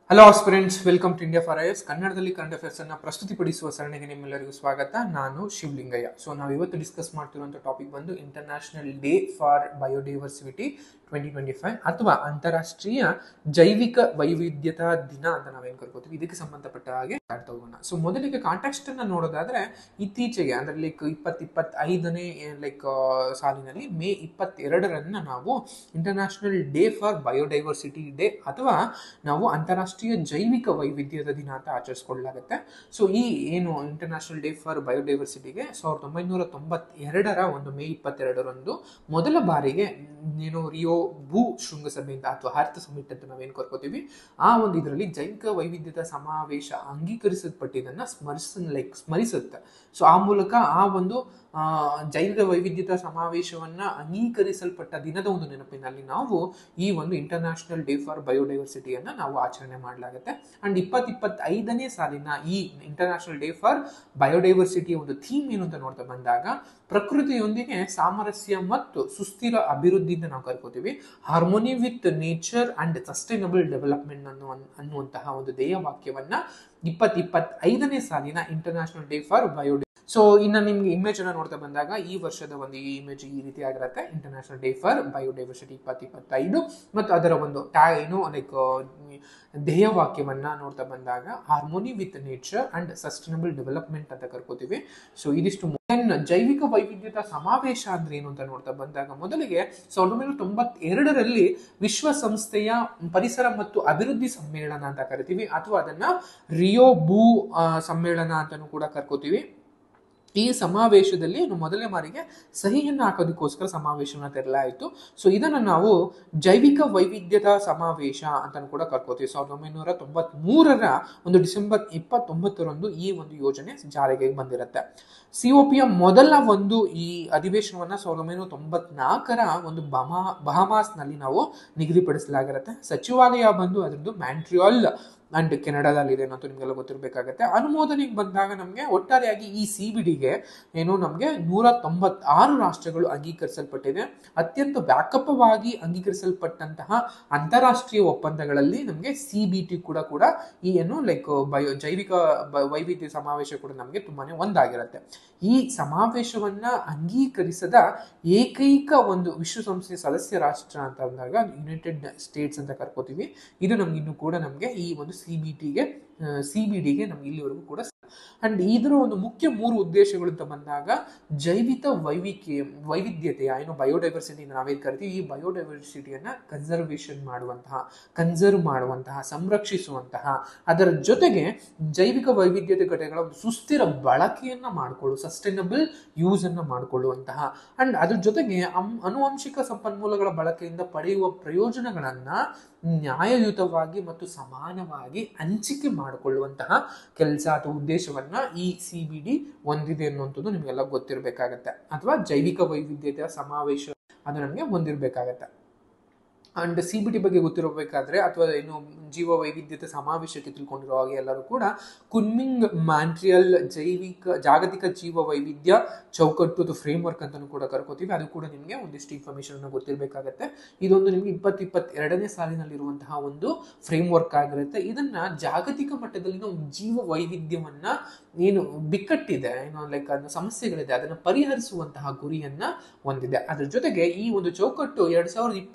Hello aspirants, welcome to India for IAS. ಕನ್ನಡದಲ್ಲಿ current affairs ಅನ್ನ ಪ್ರಸ್ತುತಿಪಡಿಸುವ ಸರಣಿಗೆ ನಿಮ್ಮೆಲ್ಲರಿಗೂ ಸ್ವಾಗತ. ನಾನು ಶಿವಲಿಂಗಯ್ಯ. ಸೊ ನಾವು ಇವತ್ತು ಡಿಸ್ಕಸ್ ಮಾಡ್ತಿರುವಂಥ ಟಾಪಿಕ್ ಬಂದು ಇಂಟರ್ನ್ಯಾಷನಲ್ ಡೇ ಫಾರ್ ಬಯೋಡೈವರ್ಸಿಟಿ 2025 ಅಥವಾ ಅಂತಾರಾಷ್ಟ್ರೀಯ ಜೈವಿಕ ವೈವಿಧ್ಯತಾ ದಿನ ಅಂತ ನಾವೇನು ಕರ್ಕೋತೀವಿ. ಇದಕ್ಕೆ ಸಂಬಂಧಪಟ್ಟ ಹಾಗೆ ತಗೋಣ. ಸೊ ಮೊದಲಿಗೆ ಕಾಂಟೆಕ್ಸ್ಟ್ ಅನ್ನ ನೋಡೋದಾದ್ರೆ, ಇತ್ತೀಚೆಗೆ ಅಂದ್ರೆ ಲೈಕ್ 2025ನೇ ಸಾಲಿನಲ್ಲಿ ಮೇ 22ರನ್ನ ನಾವು international day for biodiversity day ಅಥವಾ ನಾವು ಅಂತಾರಾಷ್ಟ್ರೀಯ ಜೈವಿಕ ವೈವಿಧ್ಯದ ದಿನ ಅಂತ ಆಚರಿಸ್ಕೊಳ್ಳಲಾಗುತ್ತೆ. ಸೊ ಈ ಏನು ಇಂಟರ್ನ್ಯಾಷನಲ್ ಡೇ ಫಾರ್ ಬಯೋಡೈವರ್ಸಿಟಿಗೆ 1992ರ ಒಂದು ಮೇ 22ರಂದು ಮೊದಲ ಬಾರಿಗೆ ಏನು ರಿಯೋ ಭೂ ಶೃಂಗಸಭೆಯಿಂದ ಅಥವಾ ಅರ್ತ್ ಸಮಿಟ್ ಅಂತ ನಾವೇನು ಕರ್ಕೋತೀವಿ, ಆ ಒಂದು ಇದರಲ್ಲಿ ಜೈವಿಕ ವೈವಿಧ್ಯತಾ ಸಮಾವೇಶ ಅಂಗೀಕರಿಸಲ್ಪಟ್ಟಿದ್ದನ್ನ ಸ್ಮರಿಸುತ್ತೆ. ಸೊ ಆ ಮೂಲಕ ಆ ಒಂದು ಜೈವಿಕ ವೈವಿಧ್ಯತಾ ಸಮಾವೇಶವನ್ನ ಅಂಗೀಕರಿಸಲ್ಪಟ್ಟ ದಿನದ ಒಂದು ನೆನಪಿನಲ್ಲಿ ನಾವು ಈ ಒಂದು ಇಂಟರ್ನ್ಯಾಷನಲ್ ಡೇ ಫಾರ್ ಬಯೋಡೈವರ್ಸಿಟಿಯನ್ನ ನಾವು ಆಚರಣೆ ಮಾಡಲಾಗುತ್ತೆ. ಅಂಡ್ 2025ನೇ ಸಾಲಿನ ಈ ಇಂಟರ್ನ್ಯಾಷನಲ್ ಡೇ ಫಾರ್ ಬಯೋಡೈವರ್ಸಿಟಿಯ ಒಂದು ಥೀಮ್ ಏನು ಅಂತ ನೋಡ್ತಾ ಬಂದಾಗ, ಪ್ರಕೃತಿಯೊಂದಿಗೆ ಸಾಮರಸ್ಯ ಮತ್ತು ಸುಸ್ಥಿರ ಅಭಿವೃದ್ಧಿ ಅಂತ ನಾವು ಕರ್ಕೋತೀವಿ. Harmony with nature and sustainable development ಅನ್ನುವಂತಹ ಒಂದು ಧ್ಯೇಯ ವಾಕ್ಯವನ್ನ 2025ನೇ ಸಾಲಿನ international day for biodiversity. So ಇನ್ನು ನಿಮ್ಗೆ ಇಮೇಜ್ ಅನ್ನ ನೋಡ್ತಾ ಬಂದಾಗ ಈ ವರ್ಷದ ಒಂದು ಈ ಇಮೇಜ್ ಈ ರೀತಿ ಆಗಿರುತ್ತೆ. ಇಂಟರ್ನ್ಯಾಷನಲ್ ಡೇ ಫಾರ್ ಬಯೋಡೈವರ್ಸಿಟಿ 2025 ಮತ್ತು ಅದರ ಒಂದು ಧ್ಯೇಯ ವಾಕ್ಯವನ್ನ ನೋಡ್ತಾ ಬಂದಾಗ harmony with nature and sustainable development ಅಂತ ಕರ್ಕೋತೀವಿ. ಸೊ ಇದಿಷ್ಟು ಜೈವಿಕ ವೈವಿಧ್ಯತಾ ಸಮಾವೇಶ ಅಂದ್ರೆ ಏನು ಅಂತ ನೋಡ್ತಾ ಬಂದಾಗ, ಮೊದಲಿಗೆ 1992ರಲ್ಲಿ ವಿಶ್ವಸಂಸ್ಥೆಯ ಪರಿಸರ ಮತ್ತು ಅಭಿವೃದ್ಧಿ ಸಮ್ಮೇಳನ ಅಂತ ಕರಿತೀವಿ, ಅಥವಾ ಅದನ್ನ ರಿಯೋ ಭೂ ಸಮ್ಮೇಳನ ಅಂತಾನೂ ಕೂಡ ಕರ್ಕೋತೀವಿ. ಈ ಸಮಾವೇಶದಲ್ಲಿ ಮೊದಲನೇ ಬಾರಿಗೆ ಸಹಿಯನ್ನು ಹಾಕೋದಕ್ಕೋಸ್ಕರ ಸಮಾವೇಶವನ್ನು ತೆರಲಾಯಿತು. ಸೊ ಇದನ್ನು ನಾವು ಜೈವಿಕ ವೈವಿಧ್ಯತಾ ಸಮಾವೇಶ ಅಂತ ಕೂಡ ಕರ್ಕೋತೀವಿ. 1993ರ ಒಂದು ಡಿಸೆಂಬರ್ 29ರಂದು ಈ ಒಂದು ಯೋಜನೆ ಜಾರಿಗೆ ಬಂದಿರುತ್ತೆ. COPಯ ಮೊದಲ ಒಂದು ಈ ಅಧಿವೇಶನವನ್ನ 1994ರ ಒಂದು ಬಹಾಮಾಸ್ ನಲ್ಲಿ ನಾವು ನಿಗದಿಪಡಿಸಲಾಗಿರುತ್ತೆ. ಸಚಿವಾಲಯ ಬಂದು ಅದರದ್ದು ಮ್ಯಾಂಟ್ರಿಯಲ್ ಅಂಡ್ ಕೆನಡಾದಲ್ಲಿದೆ ಅನ್ನೋದು ನಿಮಗೆಲ್ಲ ಗೊತ್ತಿರಬೇಕಾಗತ್ತೆ. ಅನುಮೋದನೆಗೆ ಬಂದಾಗ ನಮಗೆ ಒಟ್ಟಾರೆಯಾಗಿ ಈ CBDಗೆ ಏನು ನಮಗೆ 196 ರಾಷ್ಟ್ರಗಳು ಅಂಗೀಕರಿಸಲ್ಪಟ್ಟಿದೆ. ಅತ್ಯಂತ ವ್ಯಾಪಕವಾಗಿ ಅಂಗೀಕರಿಸಲ್ಪಟ್ಟಂತಹ ಅಂತಾರಾಷ್ಟ್ರೀಯ ಒಪ್ಪಂದಗಳಲ್ಲಿ ನಮಗೆ CBT ಕೂಡ ಈ ಏನು ಜೈವಿಕ ವೈವಿಧ್ಯ ಸಮಾವೇಶ ಕೂಡ ನಮಗೆ ತುಂಬಾನೇ ಒಂದಾಗಿರುತ್ತೆ. ಈ ಸಮಾವೇಶವನ್ನ ಅಂಗೀಕರಿಸದ ಏಕೈಕ ಒಂದು ವಿಶ್ವಸಂಸ್ಥೆಯ ಸದಸ್ಯ ರಾಷ್ಟ್ರ ಅಂತ ಅಂದಾಗ ಯುನೈಟೆಡ್ ಸ್ಟೇಟ್ಸ್ ಅಂತ ಕರ್ಕೋತೀವಿ. ಇದು ನಮ್ಗೆ ಇನ್ನೂ ಕೂಡ ನಮಗೆ ಈ ಒಂದು CBDಗೆ ನಮ್ಗೆ ಇಲ್ಲಿವರೆಗೂ ಕೂಡ. ಅಂಡ್ ಇದರ ಒಂದು ಮುಖ್ಯ 3 ಉದ್ದೇಶಗಳು ಅಂತ ಬಂದಾಗ, ಜೈವಿಕ ವೈವಿಧ್ಯತೆಯ ಏನು ಬಯೋಡೈವರ್ಸಿಟಿ ನಾವೇನು ಕರಿತೀವಿ, ಈ ಬಯೋಡೈವರ್ಸಿಟಿಯನ್ನ ಕನ್ಸರ್ವ್ ಮಾಡುವಂತಹ ಸಂರಕ್ಷಿಸುವಂತಹ, ಅದರ ಜೊತೆಗೆ ಜೈವಿಕ ವೈವಿಧ್ಯತೆ ಘಟಕಗಳ ಒಂದು ಸುಸ್ಥಿರ ಬಳಕೆಯನ್ನ ಮಾಡಿಕೊಳ್ಳುವ, ಸಸ್ಟೈನಬಲ್ ಯೂಸ್ ಅನ್ನ ಮಾಡಿಕೊಳ್ಳುವಂತಹ, ಅಂಡ್ ಅದ್ರ ಜೊತೆಗೆ ಆನುವಂಶಿಕ ಸಂಪನ್ಮೂಲಗಳ ಬಳಕೆಯಿಂದ ಪಡೆಯುವ ಪ್ರಯೋಜನಗಳನ್ನ ನ್ಯಾಯಯುತವಾಗಿ ಮತ್ತು ಸಮಾನವಾಗಿ ಹಂಚಿಕೆ ಮಾಡಿಕೊಳ್ಳುವಂತಹ ಕೆಲಸ ಅಥವಾ ಉದ್ದೇಶವನ್ನ ಈ CBD ಹೊಂದಿದೆ ಅನ್ನುವಂಥದ್ದು ನಿಮಗೆಲ್ಲ ಗೊತ್ತಿರಬೇಕಾಗತ್ತೆ. ಅಥವಾ ಜೈವಿಕ ವೈವಿಧ್ಯತೆಯ ಸಮಾವೇಶ ಅದು ನಮಗೆ ಹೊಂದಿರಬೇಕಾಗತ್ತೆ. ಅಂಡ್ CBD ಬಗ್ಗೆ ಗೊತ್ತಿರಬೇಕಾದ್ರೆ ಅಥವಾ ಏನು ಜೀವ ವೈವಿಧ್ಯತೆ ಸಮಾವೇಶಕ್ಕೆ ತಿಳ್ಕೊಂಡಿರೋ ಹಾಗೆ ಎಲ್ಲರೂ ಕೂಡ ಕುನ್ಮಿಂಗ್ ಮಾಂಟ್ರಿಯಲ್ ಜಾಗತಿಕ ಜೀವ ವೈವಿಧ್ಯ ಚೌಕಟ್ಟು ಅಥವಾ ಫ್ರೇಮ್ ವರ್ಕ್ ಅಂತಾನು ಕೂಡ ಕರ್ಕೋತೀವಿ. ಅದು ಕೂಡ ನಿಮಗೆ ಒಂದಿಷ್ಟು ಇನ್ಫಾರ್ಮೇಶನ್ ಗೊತ್ತಿರಬೇಕಾಗತ್ತೆ. ಇದೊಂದು ನಿಮಗೆ 2022ನೇ ಸಾಲಿನಲ್ಲಿರುವಂತಹ ಒಂದು ಫ್ರೇಮ್ ವರ್ಕ್ ಆಗಿರುತ್ತೆ. ಇದನ್ನ ಜಾಗತಿಕ ಮಟ್ಟದಲ್ಲಿನ ಒಂದು ಜೀವ ವೈವಿಧ್ಯವನ್ನ ಏನು ಬಿಕ್ಕಟ್ಟಿದೆ, ಏನು ಅದನ್ನ ಸಮಸ್ಯೆಗಳಿದೆ, ಅದನ್ನ ಪರಿಹರಿಸುವಂತಹ ಗುರಿಯನ್ನ ಹೊಂದಿದೆ. ಅದ್ರ ಜೊತೆಗೆ ಈ ಒಂದು ಚೌಕಟ್ಟು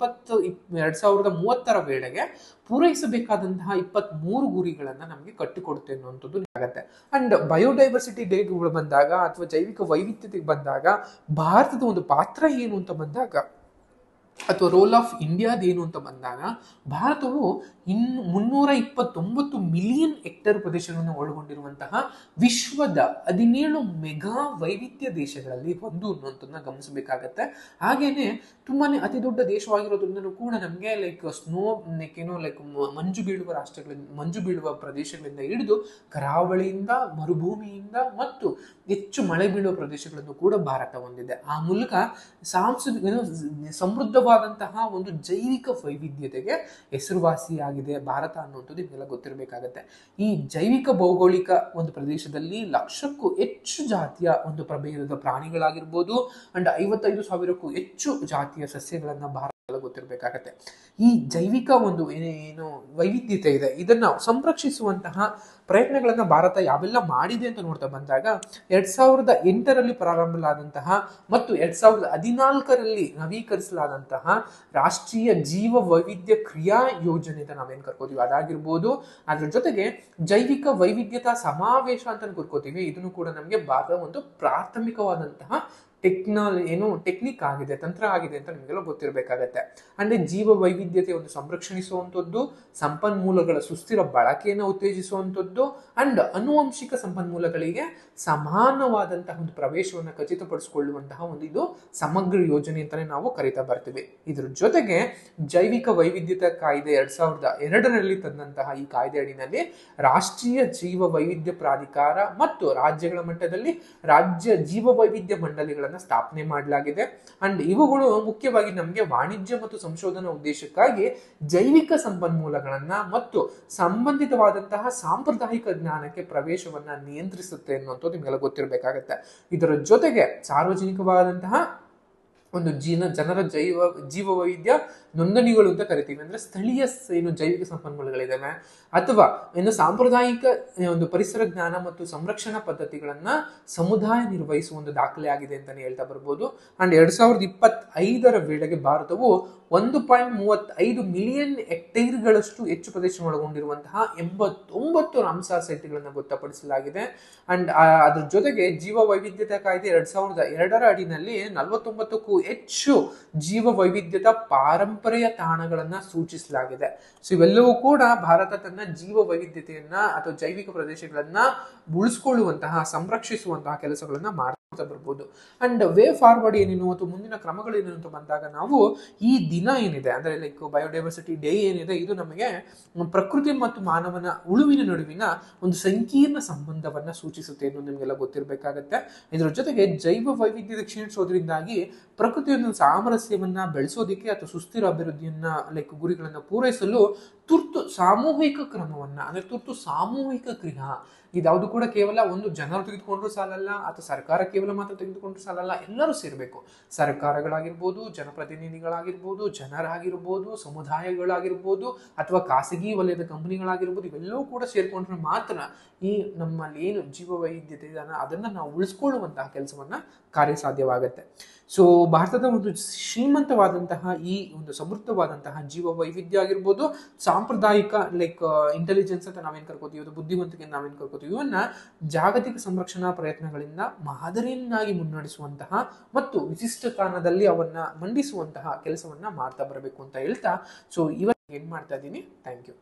2030ರ ವೇಳೆಗೆ ಪೂರೈಸಬೇಕಾದಂತಹ 23 ಗುರಿಗಳನ್ನ ನಮಗೆ ಕಟ್ಟಿಕೊಡುತ್ತೆ ಅನ್ನುವಂಥದ್ದು ಆಗತ್ತೆ. ಅಂಡ್ ಬಯೋಡೈವರ್ಸಿಟಿ ಡೇಗಳು ಬಂದಾಗ ಅಥವಾ ಜೈವಿಕ ವೈವಿಧ್ಯತೆಗೆ ಬಂದಾಗ ಭಾರತದ ಒಂದು ಪಾತ್ರ ಏನು ಅಂತ ಬಂದಾಗ, ಅಥವಾ ರೋಲ್ ಆಫ್ ಇಂಡಿಯಾದ ಏನು ಅಂತ ಬಂದಾಗ, ಭಾರತವು 329 ಮಿಲಿಯನ್ ಹೆಕ್ಟೇರ್ ಪ್ರದೇಶಗಳನ್ನು ಒಳಗೊಂಡಿರುವಂತಹ ವಿಶ್ವದ 17 ಮೆಗಾ ವೈವಿಧ್ಯ ದೇಶಗಳಲ್ಲಿ ಒಂದು ಅನ್ನುವಂಥದ್ದನ್ನ ಗಮನಿಸಬೇಕಾಗತ್ತೆ. ಹಾಗೇನೆ ತುಂಬಾನೇ ಅತಿ ದೊಡ್ಡ ದೇಶವಾಗಿರೋದ್ರಿಂದ ಕೂಡ ನಮಗೆ ಮಂಜು ಬೀಳುವ ಪ್ರದೇಶಗಳಿಂದ ಹಿಡಿದು ಕರಾವಳಿಯಿಂದ, ಮರುಭೂಮಿಯಿಂದ ಮತ್ತು ಹೆಚ್ಚು ಮಳೆ ಬೀಳುವ ಪ್ರದೇಶಗಳನ್ನು ಕೂಡ ಭಾರತ ಹೊಂದಿದೆ. ಆ ಮೂಲಕ ಸಮೃದ್ಧವಾದಂತಹ ಒಂದು ಜೈವಿಕ ವೈವಿಧ್ಯತೆಗೆ ಹೆಸರುವಾಸಿಯಾಗಿದೆ ಭಾರತ ಅನ್ನುವಂಥದ್ದು ನಿಮಗೆಲ್ಲ ಗೊತ್ತಿರಬೇಕಾಗತ್ತೆ. ಈ ಜೈವಿಕ ಭೌಗೋಳಿಕ ಒಂದು ಪ್ರದೇಶದಲ್ಲಿ 1,00,000ಕ್ಕೂ ಹೆಚ್ಚು ಜಾತಿಯ ಒಂದು ಪ್ರಭೇದದ ಪ್ರಾಣಿಗಳಾಗಿರ್ಬೋದು ಅಂಡ್ 55,000ಕ್ಕೂ ಹೆಚ್ಚು ಜಾತಿಯ ಸಸ್ಯಗಳನ್ನ ಭಾರತ ಗೊತ್ತಿರಬೇಕಾಗತ್ತೆ. ಈ ಜೈವಿಕ ಒಂದು ಏನು ವೈವಿಧ್ಯತೆ ಇದೆ ಇದನ್ನ ಸಂರಕ್ಷಿಸುವಂತಹ ಪ್ರಯತ್ನಗಳನ್ನ ಭಾರತ ಯಾವೆಲ್ಲ ಮಾಡಿದೆ ಅಂತ ನೋಡ್ತಾ ಬಂದಾಗ 2008ರಲ್ಲಿ ಪ್ರಾರಂಭವಾದಂತಹ ಮತ್ತು 2014ರಲ್ಲಿ ನವೀಕರಿಸಲಾದಂತಹ ರಾಷ್ಟ್ರೀಯ ಜೀವ ವೈವಿಧ್ಯ ಕ್ರಿಯಾ ಯೋಜನೆ ಅಂತ ನಾವೇನ್ ಕರ್ಕೋತೀವಿ ಅದಾಗಿರ್ಬೋದು. ಅದ್ರ ಜೊತೆಗೆ ಜೈವಿಕ ವೈವಿಧ್ಯತಾ ಸಮಾವೇಶ ಅಂತ ಕರ್ಕೋತೀವಿ. ಇದನ್ನು ಕೂಡ ನಮಗೆ ಭಾರತ ಒಂದು ಪ್ರಾಥಮಿಕವಾದಂತಹ ಟೆಕ್ನಿಕ್ ಆಗಿದೆ, ತಂತ್ರ ಆಗಿದೆ ಅಂತ ನಿಮಗೆಲ್ಲ ಗೊತ್ತಿರಬೇಕಾಗತ್ತೆ. ಅಂದ್ರೆ ಜೀವ ವೈವಿಧ್ಯತೆ ಒಂದು ಸಂರಕ್ಷಿಸುವಂಥದ್ದು, ಸಂಪನ್ಮೂಲಗಳ ಸುಸ್ಥಿರ ಬಳಕೆಯನ್ನು ಉತ್ತೇಜಿಸುವಂಥದ್ದು ಅಂಡ್ ಆನುವಂಶಿಕ ಸಂಪನ್ಮೂಲಗಳಿಗೆ ಸಮಾನವಾದಂತಹ ಒಂದು ಪ್ರವೇಶವನ್ನು ಖಚಿತಪಡಿಸಿಕೊಳ್ಳುವಂತಹ ಒಂದು ಇದು ಸಮಗ್ರ ಯೋಜನೆ ಅಂತಾನೆ ನಾವು ಕರಿತಾ ಬರ್ತೀವಿ. ಇದ್ರ ಜೊತೆಗೆ ಜೈವಿಕ ವೈವಿಧ್ಯತಾ ಕಾಯ್ದೆ 2002ರಲ್ಲಿ ತಂದಂತಹ ಈ ಕಾಯ್ದೆ ಅಡಿನಲ್ಲಿ ರಾಷ್ಟ್ರೀಯ ಜೀವ ವೈವಿಧ್ಯ ಪ್ರಾಧಿಕಾರ ಮತ್ತು ರಾಜ್ಯಗಳ ಮಟ್ಟದಲ್ಲಿ ರಾಜ್ಯ ಜೀವ ವೈವಿಧ್ಯ ಮಂಡಳಿಗಳನ್ನು ಸ್ಥಾಪನೆ ಮಾಡಲಾಗಿದೆ. ಅಂಡ್ ಇವುಗಳು ಮುಖ್ಯವಾಗಿ ನಮಗೆ ವಾಣಿಜ್ಯ ಮತ್ತು ಸಂಶೋಧನಾ ಉದ್ದೇಶಕ್ಕಾಗಿ ಜೈವಿಕ ಸಂಪನ್ಮೂಲಗಳನ್ನ ಮತ್ತು ಸಂಬಂಧಿತವಾದಂತಹ ಸಾಂಪ್ರದಾಯಿಕ ಜ್ಞಾನಕ್ಕೆ ಪ್ರವೇಶವನ್ನ ನಿಯಂತ್ರಿಸುತ್ತೆ ಅನ್ನುವಂಥದ್ದು ನಿಮಗೆಲ್ಲ ಗೊತ್ತಿರಬೇಕಾಗತ್ತೆ. ಇದರ ಜೊತೆಗೆ ಸಾರ್ವಜನಿಕವಾದಂತಹ ಒಂದು ಜನರ ಜೀವ ವೈವಿಧ್ಯ ನೋಂದಣಿಗಳು ಅಂತ ಕರಿತೀವಿ. ಅಂದ್ರೆ ಸ್ಥಳೀಯ ಏನು ಜೈವಿಕ ಸಂಪನ್ಮೂಲಗಳಿದಾವೆ ಅಥವಾ ಏನು ಸಾಂಪ್ರದಾಯಿಕ ಒಂದು ಪರಿಸರ ಜ್ಞಾನ ಮತ್ತು ಸಂರಕ್ಷಣಾ ಪದ್ಧತಿಗಳನ್ನ ಸಮುದಾಯ ನಿರ್ವಹಿಸುವ ಒಂದು ದಾಖಲೆ ಆಗಿದೆ ಅಂತಾನೆ ಹೇಳ್ತಾ ಬರ್ಬೋದು. ಅಂಡ್ 2025ರ ವೇಳೆಗೆ ಭಾರತವು 1.35 ಮಿಲಿಯನ್ ಹೆಕ್ಟೇರ್ಗಳಷ್ಟು ಹೆಚ್ಚು ಪ್ರದೇಶ ಒಳಗೊಂಡಿರುವಂತಹ 89 ರಾಮ್ಸಾರ್ ಸೈಟ್ಗಳನ್ನ ಗೊತ್ತುಪಡಿಸಲಾಗಿದೆ. ಅಂಡ್ ಅದ್ರ ಜೊತೆಗೆ ಜೀವ ವೈವಿಧ್ಯತಾ ಕಾಯ್ದೆ 2002ರ ಅಡಿನಲ್ಲಿ 49ಕ್ಕೂ ಹೆಚ್ಚು ಜೀವ ವೈವಿಧ್ಯತಾ ಪಾರಂಪರ್ಯ ತಾಣಗಳನ್ನ ಸೂಚಿಸಲಾಗಿದೆ. ಸೊ ಇವೆಲ್ಲವೂ ಕೂಡ ಭಾರತ ತನ್ನ ಜೀವ ವೈವಿಧ್ಯತೆಯನ್ನ ಅಥವಾ ಜೈವಿಕ ಪ್ರದೇಶಗಳನ್ನ ಉಳಿಸ್ಕೊಳ್ಳುವಂತಹ ಸಂರಕ್ಷಿಸುವಂತಹ ಕೆಲಸಗಳನ್ನ ಮಾಡ್ತಾ ಬರ್ಬೋದು. ಅಂಡ್ ವೇ ಫಾರ್ವರ್ಡ್ ಏನೇನು ಅಥವಾ ಮುಂದಿನ ಕ್ರಮಗಳೇನು ಅಂತ ಬಂದಾಗ ನಾವು ಈ ದಿನ ಏನಿದೆ ಅಂದ್ರೆ ಲೈಕ್ ಬಯೋಡೈವರ್ಸಿಟಿ ಡೇ ಏನಿದೆ ಇದು ನಮಗೆ ಪ್ರಕೃತಿ ಮತ್ತು ಮಾನವನ ಉಳುವಿನ ನಡುವಿನ ಒಂದು ಸಂಕೀರ್ಣ ಸಂಬಂಧವನ್ನ ಸೂಚಿಸುತ್ತೆ ಎಂದು ನಿಮಗೆಲ್ಲ ಗೊತ್ತಿರಬೇಕಾಗತ್ತೆ. ಇದರ ಜೊತೆಗೆ ಜೈವ ವೈವಿಧ್ಯತೆ ಕ್ಷೀಣಿಸೋದ್ರಿಂದಾಗಿ ಪ್ರಕೃತಿಯ ಸಾಮರಸ್ಯವನ್ನ ಬೆಳೆಸೋದಿಕ್ಕೆ ಅಥವಾ ಸುಸ್ಥಿರ ಅಭಿವೃದ್ಧಿಯನ್ನ ಲೈಕ್ ಗುರಿಗಳನ್ನ ಪೂರೈಸಲು ತುರ್ತು ಸಾಮೂಹಿಕ ಕ್ರಮವನ್ನ ಅಂದ್ರೆ ತುರ್ತು ಸಾಮೂಹಿಕ ಕ್ರಿಯಾ ಇದಾವುದು ಕೂಡ ಕೇವಲ ಒಂದು ಜನರು ತೆಗೆದುಕೊಂಡ್ರು ಸಾಲಲ್ಲ ಅಥವಾ ಸರ್ಕಾರ ಕೇವಲ ಮಾತ್ರ ತೆಗೆದುಕೊಂಡ್ರು ಸಾಲಲ್ಲ, ಎಲ್ಲರೂ ಸೇರ್ಬೇಕು. ಸರ್ಕಾರಗಳಾಗಿರ್ಬೋದು, ಜನಪ್ರತಿನಿಧಿಗಳಾಗಿರ್ಬೋದು, ಜನರಾಗಿರ್ಬೋದು, ಸಮುದಾಯಗಳಾಗಿರ್ಬೋದು ಅಥವಾ ಖಾಸಗಿ ವಲಯದ ಕಂಪನಿಗಳಾಗಿರ್ಬೋದು, ಇವೆಲ್ಲವೂ ಕೂಡ ಸೇರ್ಕೊಂಡ್ರೆ ಮಾತ್ರ ಈ ನಮ್ಮಲ್ಲಿ ಏನು ಜೀವ ವೈವಿಧ್ಯತೆ ಇದನ್ನ ಅದನ್ನ ನಾವು ಉಳಿಸ್ಕೊಳ್ಳುವಂತಹ ಕೆಲಸವನ್ನ ಕಾರ್ಯಸಾಧ್ಯವಾಗುತ್ತೆ. ಸೊ ಭಾರತದ ಒಂದು ಶ್ರೀಮಂತವಾದಂತಹ ಈ ಒಂದು ಸಮೃದ್ಧವಾದಂತಹ ಜೀವ ವೈವಿಧ್ಯ ಆಗಿರ್ಬೋದು, ಸಾಂಪ್ರದಾಯಿಕ ಲೈಕ್ ಇಂಟೆಲಿಜೆನ್ಸ್ ಅಂತ ನಾವೇನ್ ಕರ್ಕೋತೀವಿ, ಬುದ್ಧಿವಂತಿಕೆ ನಾವೇನ್ ಕರ್ಕೋತೀವಿ, ಇವನ್ನ ಜಾಗತಿಕ ಸಂರಕ್ಷಣಾ ಪ್ರಯತ್ನಗಳಿಂದ ಮಾದರಿಯನ್ನಾಗಿ ಮುನ್ನಡೆಸುವಂತಹ ಮತ್ತು ವಿಶಿಷ್ಟ ಸ್ಥಾನದಲ್ಲಿ ಅವನ್ನ ಮಂಡಿಸುವಂತಹ ಕೆಲಸವನ್ನ ಮಾಡ್ತಾ ಬರಬೇಕು ಅಂತ ಹೇಳ್ತಾ ಸೊ ಇವತ್ತು ಏನ್ ಮಾಡ್ತಾ ಇದ್ದೀನಿ. Thank you.